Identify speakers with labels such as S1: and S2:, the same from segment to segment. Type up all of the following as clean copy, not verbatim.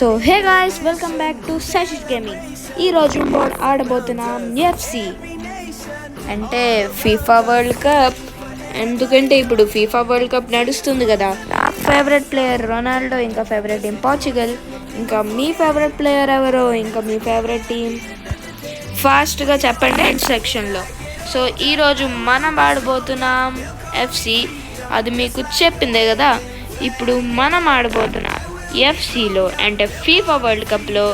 S1: So hey guys, welcome back to Sashish gaming. ఈరోజు mode ఆడబోతున్నాం FC అంటే ఫీఫా వరల్డ్ కప్. ఎందుకంటే ఇప్పుడు ఫీఫా వరల్డ్ కప్ నడుస్తుంది కదా. నా ఫేవరెట్ ప్లేయర్ రొనాల్డో, ఇంకా ఫేవరెట్ టీం పోర్చుగల్. ఇంకా మీ ఫేవరెట్ ప్లేయర్ ఎవరో, ఇంకా మీ ఫేవరెట్ టీం ఫాస్ట్గా చెప్పండి ఎండ్ సెక్షన్లో. సో ఈరోజు మనం ఆడబోతున్నాం ఎఫ్సి, అది మీకు చెప్పిందే కదా. ఇప్పుడు మనం ఆడబోతున్నాం ఎఫ్సిలో అంటే ఫీఫా వరల్డ్ కప్లో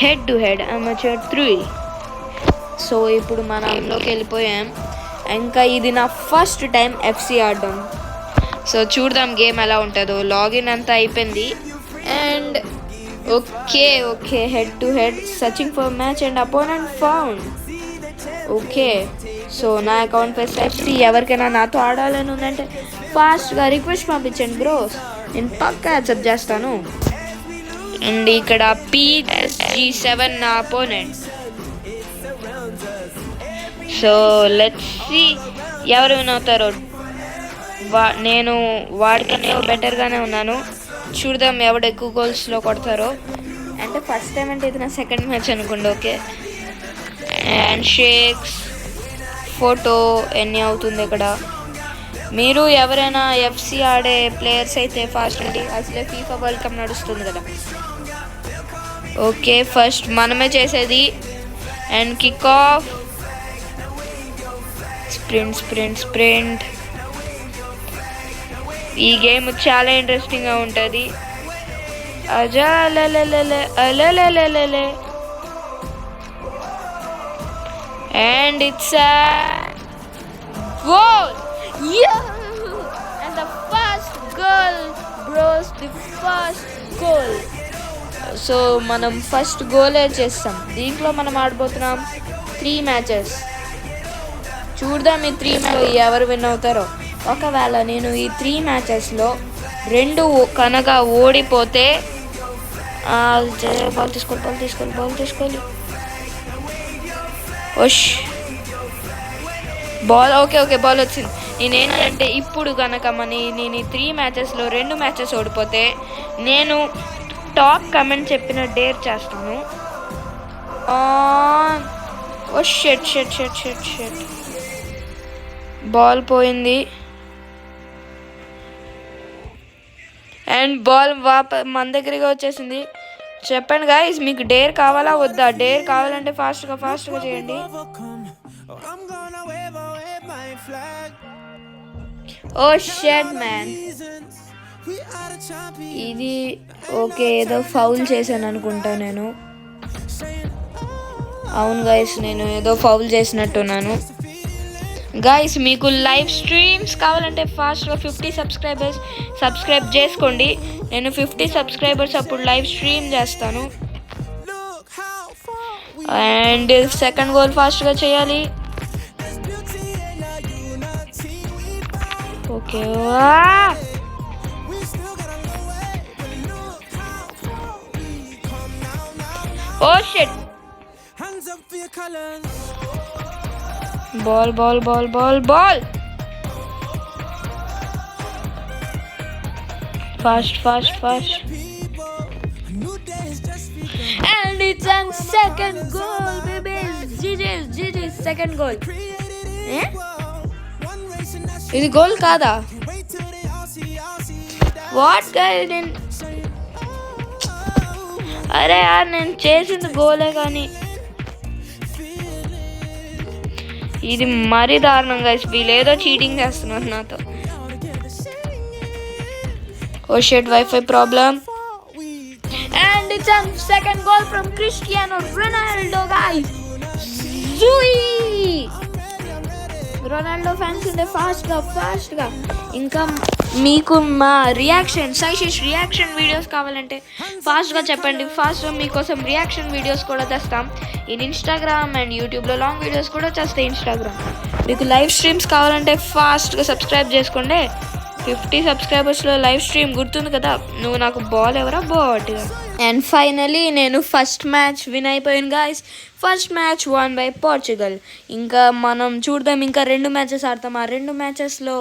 S1: head to head amateur 3. So ఇప్పుడు మనం అందులోకి వెళ్ళిపోయాం. ఇంకా ఇది నా ఫస్ట్ టైం ఎఫ్సి ఆడడం. సో చూద్దాం గేమ్ ఎలా ఉంటుందో. లాగిన్ అంతా అయిపోయింది. And okay head to head searching for match and opponent found. Okay, so నా అకౌంట్ ప్లస్ ఎఫ్సి. ఎవరికైనా నాతో ఆడాలని ఉందంటే ఫాస్ట్గా రిక్వెస్ట్ పంపించండి బ్రోస్, నేను పక్కా యాక్సెప్ట్ చేస్తాను. అండ్ ఇక్కడ PSG7 నా అపోనెంట్. సో లెట్స్ సీ ఎవరు విన్ అవుతారో. నేను వాడికనే బెటర్గానే ఉన్నాను. చూద్దాం ఎవడు ఎక్కువ గోల్స్లో కొడతారో. అంటే ఫస్ట్ టైం అంటే ఇది నా సెకండ్ మ్యాచ్ అనుకోండి. ఓకే, హ్యాండ్ షేక్స్, ఫోటో ఎన్ని అవుతుంది ఇక్కడ. మీరు ఎవరైనా ఎఫ్సి ఆడే ప్లేయర్స్ అయితే ఫాస్ట్ అండి, అసలే ఫీఫా వరల్డ్ కప్ నడుస్తుంది కదా. ఓకే, ఫస్ట్ మనమే చేసేది. And kick of, sprint. ఈ గేమ్ చాలా ఇంట్రెస్టింగ్గా ఉంటుంది. అలే and it's a goal. Yeah, and the first goal bros, the first goal. So మనం ఫస్ట్ గోలే చేస్తాం. దీంట్లో మనం ఆడబోతున్నాం 3 మ్యాచెస్. చూద్దాం ఈ 3 మ్యాచ్ ఎవరు విన్ అవుతారో. ఒకవేళ నేను ఈ 3 మ్యాచెస్లో 2 కనుక ఓడిపోతే బాల్ తీసుకోవాలి. బాల్ ఓకే బాల్ వచ్చింది. నేనేంటంటే ఇప్పుడు కనుక నేను ఈ 3 మ్యాచెస్లో 2 మ్యాచెస్ ఓడిపోతే నేను టాప్ కమెంట్ చెప్పిన డేర్ చేస్తాను. షెట్ బాల్ పోయింది. అండ్ బాల్ మన దగ్గరగా వచ్చేసింది. చెప్పండి గాయ్స్, మీకు డేర్ కావాలా వద్దా? డేర్ కావాలంటే ఫాస్ట్గా చేయండి. ఓ షెట్ మ్యాన్, ఇది ఓకే. ఏదో ఫౌల్ చేశాను అనుకుంటా నేను. అవును గాయ్స్, నేను ఏదో ఫౌల్ చేసినట్టున్నాను. గాయ్స్, మీకు లైవ్ స్ట్రీమ్స్ కావాలంటే ఫాస్ట్గా 50 సబ్స్క్రైబ్ చేసుకోండి. నేను 50 సబ్స్క్రైబర్స్ అప్పుడు లైవ్ స్ట్రీమ్ చేస్తాను. అండ్ సెకండ్ గోల్ ఫాస్ట్గా చేయాలి. Okay, oh shit. Ball fast. And it's a second goal, baby. GG, second goal. ఇది గోల్ కాదా? వాట్ గైస్, అరే యార్, నేను చేసింది గోలే కానీ ఇది మరీ దారుణం గైస్. వీళ్ళేదో చీటింగ్ చేస్తున్నారు నాతో. Oh shit, wifi problem. And it's a second goal from Cristiano Ronaldo, guys. Ronaldo fans ఉంటే ఫాస్ట్గా. ఇంకా మీకు మా సైషిష్ రియాక్షన్ వీడియోస్ కావాలంటే ఫాస్ట్గా చెప్పండి. ఫాస్ట్గా మీకోసం రియాక్షన్ వీడియోస్ కూడా తెస్తాం. ఇన్స్టాగ్రామ్ అండ్ యూట్యూబ్లో లాంగ్ వీడియోస్ కూడా చేస్తాయి. ఇన్స్టాగ్రామ్ మీకు లైవ్ స్ట్రీమ్స్ కావాలంటే ఫాస్ట్గా సబ్స్క్రైబ్ చేసుకోండి. 50 సబ్స్క్రైబర్స్లో లైవ్ స్ట్రీమ్ గుర్తుంది కదా. నువ్వు నాకు బాల్ ఎవరా బాట్గా. అండ్ ఫైనలీ నేను ఫస్ట్ మ్యాచ్ విన్ అయిపోయాను guys. First match won by Portugal. ఇంకా మనం చూద్దాం, ఇంకా 2 మ్యాచెస్ ఆడతాం. ఆ 2 మ్యాచెస్లో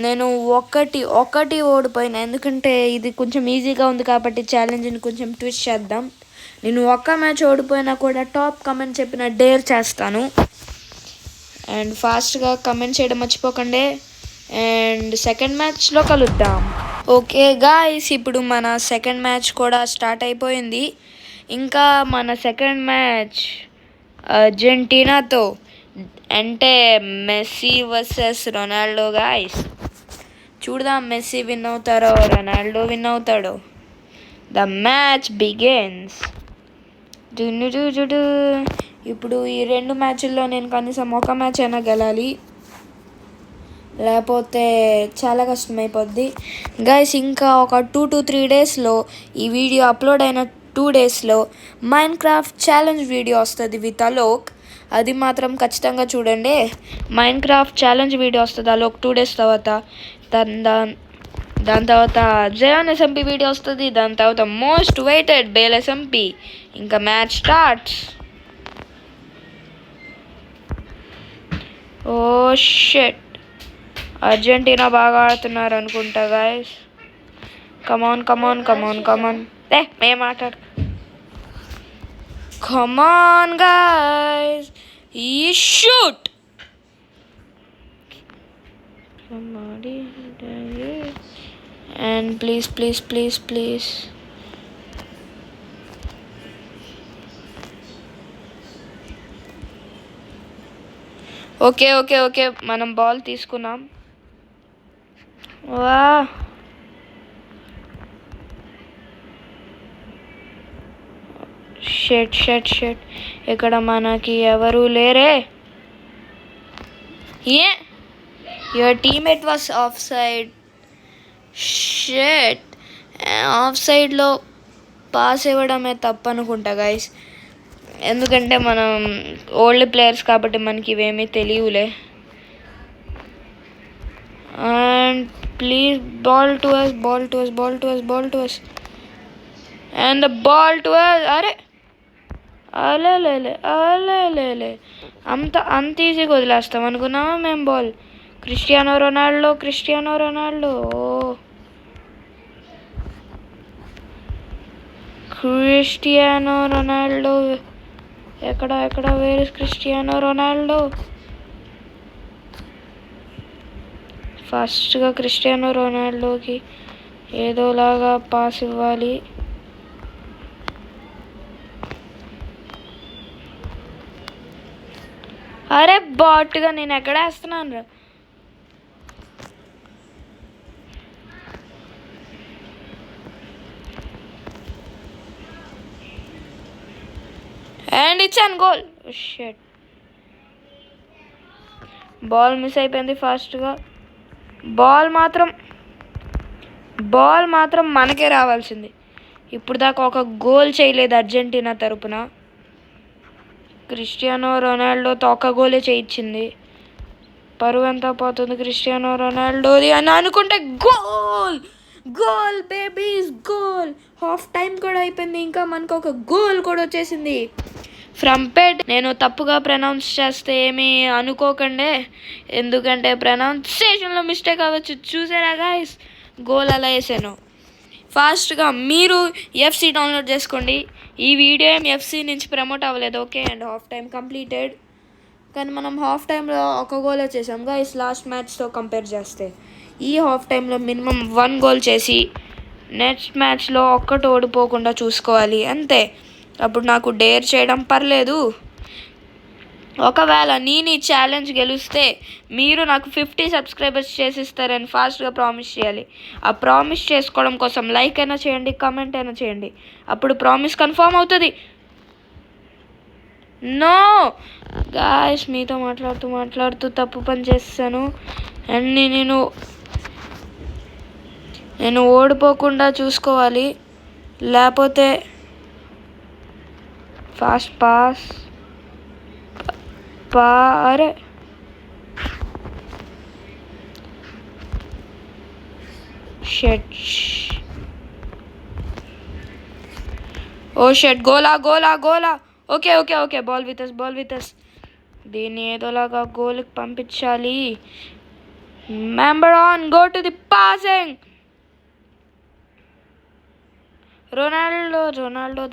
S1: నేను ఒకటి ఓడిపోయినా, ఎందుకంటే ఇది కొంచెం ఈజీగా ఉంది కాబట్టి ఛాలెంజ్ని కొంచెం ట్విస్ట్ చేద్దాం. నేను ఒక్క మ్యాచ్ ఓడిపోయినా కూడా టాప్ కమెంట్ చెప్పిన డేర్ చేస్తాను. అండ్ ఫాస్ట్గా కమెంట్ చేయడం మర్చిపోకండి. అండ్ సెకండ్ మ్యాచ్లో కలుద్దాం. ఓకే గాయ్స్, ఇప్పుడు మన సెకండ్ మ్యాచ్ కూడా స్టార్ట్ అయిపోయింది. ఇంకా మన సెకండ్ మ్యాచ్ అర్జెంటీనాతో, అంటే మెస్సీ వర్సెస్ రొనాల్డో గాయ్స్. చూడదాం మెస్సీ విన్ అవుతారో రొనాల్డో విన్ అవుతాడో. The match begins. ఇప్పుడు ఈ 2 మ్యాచ్ల్లో నేను కనీసం ఒక మ్యాచ్ అయినా గెలాలి, లేకపోతే చాలా కష్టమైపోద్ది గైస్. ఇంకా ఒక 2 to 3 డేస్లో, ఈ వీడియో అప్లోడ్ అయిన 2 డేస్లో మైన్క్రాఫ్ట్ ఛాలెంజ్ వీడియో వస్తుంది విత్ అలోక్. అది మాత్రం ఖచ్చితంగా చూడండి. మైన్క్రాఫ్ట్ ఛాలెంజ్ వీడియో వస్తుంది అలోక్ 2 డేస్ తర్వాత. దాని తర్వాత జయాన్ ఎస్ఎంపీ వీడియో వస్తుంది. దాని తర్వాత మోస్ట్ వెయిటెడ్ బేల్ ఎస్ఎంపీ. ఇంకా match starts. Oh shit, Argentina బాగా ఆడుతున్నారు అనుకుంటా guys. Come on come on come on come on, మేము ఆటాడు. కమాన్ గాయస్, ఈ shoot. And please please please please. Okay okay okay, మనం బాల్ తీసుకున్నాం. వా, షెట్ షెట్ షెట్, ఇక్కడ మనకి ఎవరు లేరే. Your teammate was off side. Shit, off సైడ్లో పాస్ ఇవ్వడమే తప్పు అనుకుంటా గైస్, ఎందుకంటే మనం ఓల్డ్ ప్లేయర్స్ కాబట్టి మనకి ఇవేమీ తెలియలే. And please ball to us, ball to us, ball to us, ball to us. And the ball to us. అరే అలే అంత ఈజీగా వదిలేస్తాం అనుకున్నామా మేము ball. Cristiano Ronaldo, Cristiano Ronaldo, Cristiano Ronaldo. ఎక్కడ వేర్ ఇస్ క్రిస్టియానో రొనాల్డో? ఫాస్ట్గా క్రిస్టియానో రొనాల్డోకి ఏదోలాగా పాస్ ఇవ్వాలి. అరే బాట్గా నేను ఎక్కడ వేస్తున్నాను రా. And it's an goal. Shit, ball miss అయిపోయింది ఫాస్ట్గా. బాల్ మాత్రం మనకే రావాల్సింది. ఇప్పుడు దాకా ఒక గోల్ చేయలేదు అర్జెంటీనా తరపున. క్రిస్టియానో రొనాల్డోతో ఒక గోలే చేయించింది. పరువు ఎంత పోతుంది క్రిస్టియానో రొనాల్డోది అని అనుకుంటే goal. Goal babies, goal. Half time కూడా అయిపోయింది, ఇంకా మనకు ఒక గోల్ కూడా వచ్చేసింది ఫ్రమ్ పెట్. నేను తప్పుగా ప్రొనౌన్స్ చేస్తే ఏమీ అనుకోకండి, ఎందుకంటే ప్రొనౌన్సియేషన్లో మిస్టేక్ అవ్వచ్చు. చూసారా గాయస్, గోల్ అలా వేసాను. ఫాస్ట్గా మీరు ఎఫ్సి డౌన్లోడ్ చేసుకోండి. ఈ వీడియో ఏం ఎఫ్సి నుంచి ప్రమోట్ అవ్వలేదు, okay. And half time completed, కానీ మనం హాఫ్ టైంలో ఒక గోల్ వచ్చేసాం గాయస్. లాస్ట్ మ్యాచ్తో కంపేర్ చేస్తే ఈ హాఫ్ టైంలో మినిమం 1 గోల్ చేసి నెక్స్ట్ మ్యాచ్లో ఒక్కటి ఓడిపోకుండా చూసుకోవాలి, అంతే. అప్పుడు నాకు డేర్ చేయడం పర్లేదు. ఒకవేళ నేను ఈ ఛాలెంజ్ గెలిస్తే మీరు నాకు 50 సబ్స్క్రైబర్స్ చేసిస్తారని ఫాస్ట్గా ప్రామిస్ చేయాలి. ఆ ప్రామిస్ చేసుకోవడం కోసం లైక్ అయినా చేయండి, కామెంట్ అయినా చేయండి, అప్పుడు ప్రామిస్ కన్ఫర్మ్ అవుతుంది. నో గాయస్, మీతో మాట్లాడుతూ తప్పు పని చేస్తాను. అండ్ నేను ఓడిపోకుండా చూసుకోవాలి, లేకపోతే ఫాస్ట్ పాస్. అరే షెట్, ఓ షెట్, గోలా. Okay, ball with us. దీన్ని ఏదోలాగా గోల్కి పంపించాలి. Memberon, go to the passing. Ronaldo,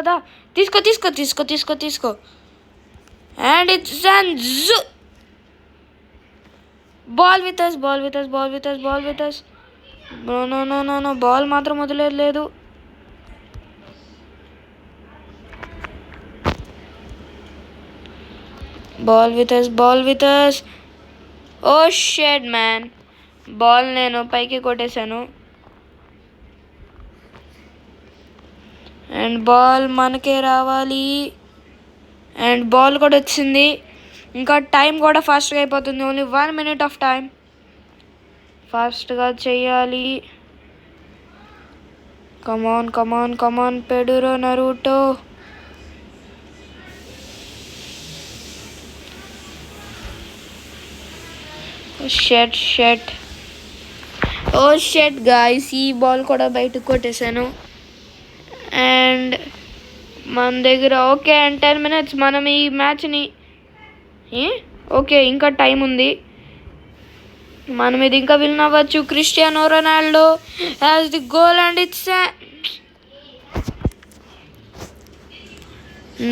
S1: da. తీసుకో. And it's an ball with us. No. Ball మాత్రం వదిలేదు. Ball with us. Oh shit man. Ball నేను పైకి కొట్టేశాను. అండ్ బాల్ మనకే రావాలి. అండ్ బాల్ కూడా వచ్చింది. ఇంకా టైం కూడా ఫాస్ట్గా అయిపోతుంది. Only 1 minute of time. ఫాస్ట్గా చెయ్యాలి. కమాన్ పెడురో నరూటో. షెట్ గాయ్స్, ఈ బాల్ కూడా బయటకు కొట్టేశాను. అండ్ మన దగ్గర ఓకే అండ్ 10 minutes మనం ఈ మ్యాచ్ని ఓకే ఇంకా టైం ఉంది. మనం ఇది ఇంకా విన్ అవ్వచ్చు. Cristiano Ronaldo has the goal and it's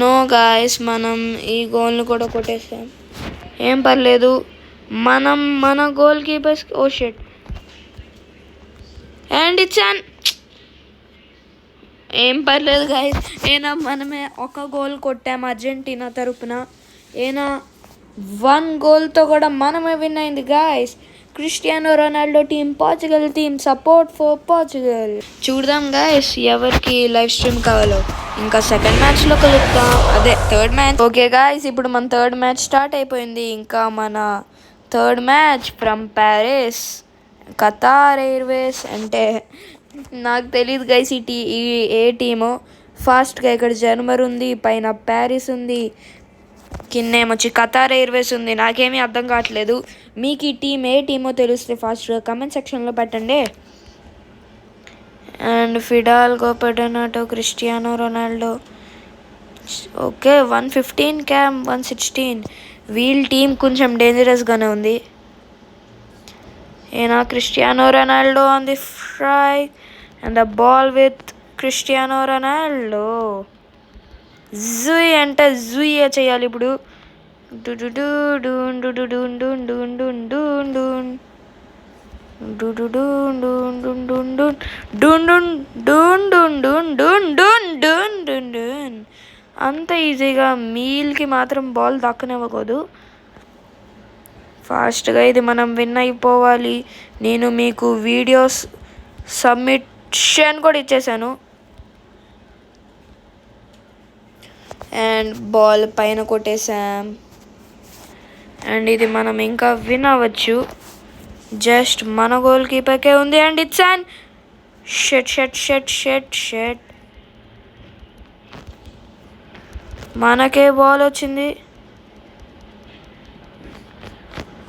S1: no guys, మనం ఈ గోల్ని కూడా కొట్టేసాం. ఏం పర్లేదు, మనం మన goal keepers oh shit and it's ఏం పర్లేదు గాయస్. మనమే ఒక గోల్ కొట్టాము అర్జెంటీనా తరపున. 1 goalతో కూడా మనమే విన్ అయింది guys. Cristiano Ronaldo team, Portugal team, support for Portugal. చూద్దాం గాయస్ ఎవరికి లైవ్ స్ట్రీమ్ కావాలో. ఇంకా సెకండ్ మ్యాచ్లో కలుద్దాం, అదే థర్డ్ మ్యాచ్. ఓకే గాయస్, ఇప్పుడు మన థర్డ్ మ్యాచ్ స్టార్ట్ అయిపోయింది. ఇంకా మన third match from Paris, Qatar Airways. అంటే నాకు తెలియదు గైస్ ఈ ఏ టీమో. ఫాస్ట్గా ఇక్కడ జర్మనీ ఉంది, పైన ప్యారిస్ ఉంది, కిందేమొచ్చి ఖతార్ ఎయిర్వేస్ ఉంది. నాకేమీ అర్థం కావట్లేదు. మీకు ఈ టీం ఏ టీమో తెలిస్తే ఫాస్ట్గా కమెంట్ సెక్షన్లో పెట్టండి. అండ్ ఫిడాల్గో, పెడనాటో, క్రిస్టియానో రొనాల్డో. ఓకే 115 క్యామ్ 116. వీళ్ళ టీం కొంచెం డేంజరస్గానే ఉంది. Cristiano Ronaldo on the strike and the ball with Cristiano Ronaldo. జుయ్ అంటే జుయ్ చేయాలి ఇప్పుడు. అంత ఈజీగా మీల్కి మాత్రం బాల్ దక్కనివ్వకూడదు. ఫాస్ట్గా ఇది మనం విన్ అయిపోవాలి. నేను మీకు వీడియోస్ సబ్మిషన్ కూడా ఇచ్చేసాను. అండ్ బాల్ పైన కొట్టేసాం. అండ్ ఇది మనం ఇంకా విన్ అవ్వచ్చు. జస్ట్ మన గోల్ కీపర్కే ఉంది. అండ్ ఇట్స్ అండ్ షెట్ మనకే బాల్ వచ్చింది.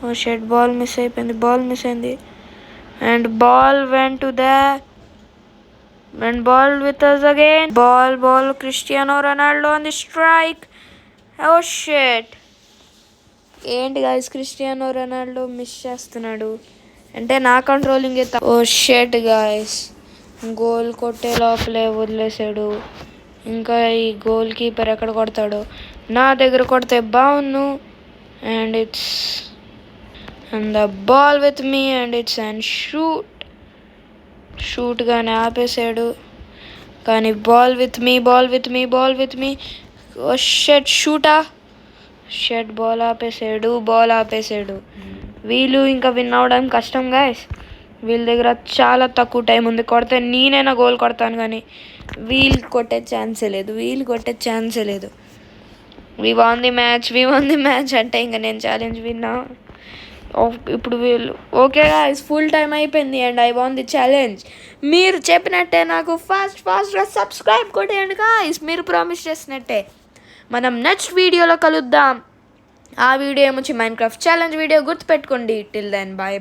S1: ఓ షెట్, బాల్ మిస్ అయింది. And ball went to the and ball with us again. Ball Cristiano Ronaldo on the strike. Oh shit. ఏంటి గైస్, క్రిస్టియానో రొనాల్డో మిస్ చేస్తున్నాడు. అంటే నా కంట్రోలింగ్. ఓ షెట్ గైస్, గోల్ కొట్టే లోపలే వదిలేసాడు. ఇంకా ఈ గోల్ కీపర్ ఎక్కడ కొడతాడు? నా దగ్గర కొడితే బాగున్ను. And it's and the ball with me and it's and షూట్గానే ఆపేసాడు. కానీ బాల్ విత్ మీ. ఓ షెట్ బాల్ ఆపేసాడు. వీళ్ళు ఇంకా విన్ అవ్వడం కష్టం గాయస్. వీళ్ళ దగ్గర చాలా తక్కువ టైం ఉంది. కొడితే నేనైనా గోల్ కొడతాను, కానీ వీళ్ళు కొట్టే ఛాన్సే లేదు. వి వాన్ ది మ్యాచ్ అంటే ఇంకా నేను ఛాలెంజ్ విన్నా. ఇప్పుడు వీళ్ళు ఓకే గాయ్స్, ఫుల్ టైం అయిపోయింది and I want the challenge. మీరు చెప్పినట్టే నాకు ఫాస్ట్గా సబ్స్క్రైబ్ కొట్టేయండి గాయ్స్, మీరు ప్రామిస్ చేసినట్టే. మనం నెక్స్ట్ వీడియోలో కలుద్దాం. ఆ వీడియో ఏమొచ్చి మైన్క్రాఫ్ట్ ఛాలెంజ్ వీడియో. గుర్తుపెట్టుకోండి. Till then bye.